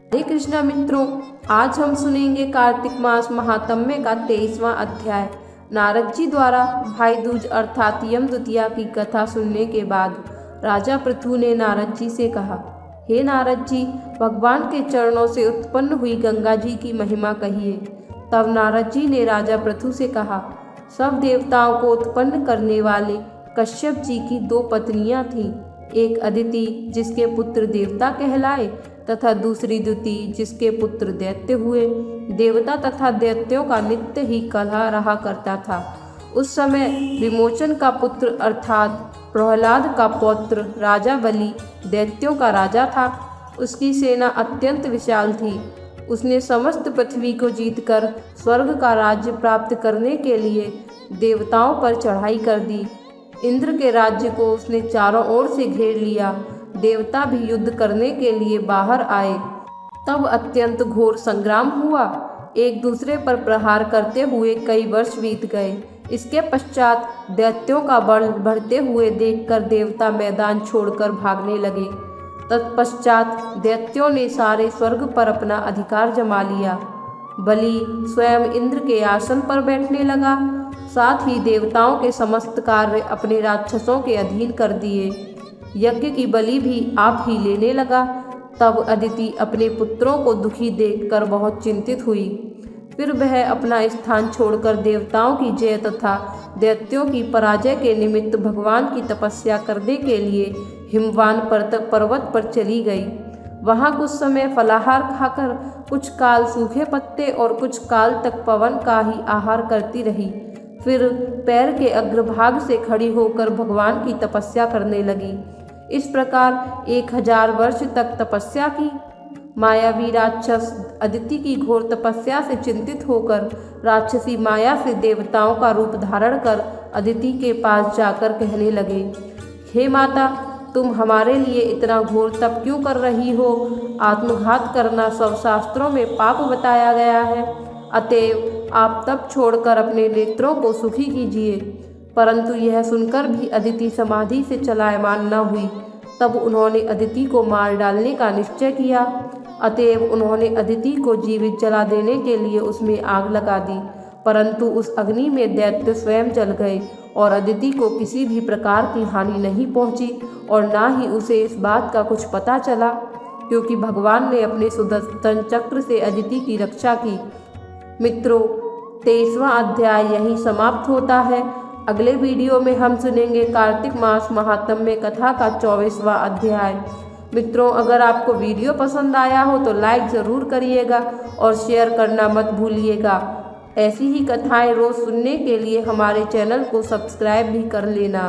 हरे कृष्णा मित्रों, आज हम सुनेंगे कार्तिक मास महात्म्य का 23वां अध्याय। नारद जी द्वारा भाई दूज अर्थात यम द्वितीया की कथा सुनने के बाद राजा पृथु ने नारद जी से कहा, हे नारद जी, भगवान के चरणों से उत्पन्न हुई गंगा जी की महिमा कहिए। तब नारद जी ने राजा पृथु से कहा, सब देवताओं को उत्पन्न करने वाले कश्यप जी की 2 पत्नियां थीं, एक अदिति जिसके पुत्र देवता कहलाए तथा दूसरी द्युति जिसके पुत्र दैत्य हुए। देवता तथा दैत्यों का नित्य ही कलह रहा करता था। उस समय विमोचन का पुत्र अर्थात प्रहलाद का पौत्र राजा बलि दैत्यों का राजा था। उसकी सेना अत्यंत विशाल थी। उसने समस्त पृथ्वी को जीतकर स्वर्ग का राज्य प्राप्त करने के लिए देवताओं पर चढ़ाई कर दी। इंद्र के राज्य को उसने चारों ओर से घेर लिया। देवता भी युद्ध करने के लिए बाहर आए। तब अत्यंत घोर संग्राम हुआ। एक दूसरे पर प्रहार करते हुए कई वर्ष बीत गए। इसके पश्चात दैत्यों का बल बढ़ते हुए देखकर देवता मैदान छोड़कर भागने लगे। तत्पश्चात दैत्यों ने सारे स्वर्ग पर अपना अधिकार जमा लिया। बलि स्वयं इंद्र के आसन पर बैठने लगा। साथ ही देवताओं के समस्त कार्य अपने राक्षसों के अधीन कर दिए। यज्ञ की बलि भी आप ही लेने लगा। तब अदिति अपने पुत्रों को दुखी देखकर बहुत चिंतित हुई। फिर वह अपना स्थान छोड़कर देवताओं की जय तथा दैत्यों की पराजय के निमित्त भगवान की तपस्या करने के लिए हिमवान पर्वत पर चली गई। वहाँ कुछ समय फलाहार खाकर कुछ काल सूखे पत्ते और कुछ काल तक पवन का ही आहार करती रही। फिर पैर के अग्रभाग से खड़ी होकर भगवान की तपस्या करने लगी। इस प्रकार 1000 वर्ष तक तपस्या की। मायावी राक्षस अदिति की घोर तपस्या से चिंतित होकर राक्षसी माया से देवताओं का रूप धारण कर अदिति के पास जाकर कहने लगे, हे माता, तुम हमारे लिए इतना घोर तप क्यों कर रही हो? आत्मघात करना सब शास्त्रों में पाप बताया गया है। अतएव आप तप छोड़कर अपने नेत्रों को सुखी कीजिए। परंतु यह सुनकर भी अदिति समाधि से चलायमान न हुई। तब उन्होंने अदिति को मार डालने का निश्चय किया। अतएव उन्होंने अदिति को जीवित जला देने के लिए उसमें आग लगा दी। परंतु उस अग्नि में दैत्य स्वयं जल गए और अदिति को किसी भी प्रकार की हानि नहीं पहुंची और ना ही उसे इस बात का कुछ पता चला, क्योंकि भगवान ने अपने सुदर्शन चक्र से अदिति की रक्षा की। मित्रों, 23वां अध्याय यहीं समाप्त होता है। अगले वीडियो में हम सुनेंगे कार्तिक मास महात्म्य कथा का 24वां अध्याय। मित्रों, अगर आपको वीडियो पसंद आया हो तो लाइक ज़रूर करिएगा और शेयर करना मत भूलिएगा। ऐसी ही कथाएं रोज़ सुनने के लिए हमारे चैनल को सब्सक्राइब भी कर लेना।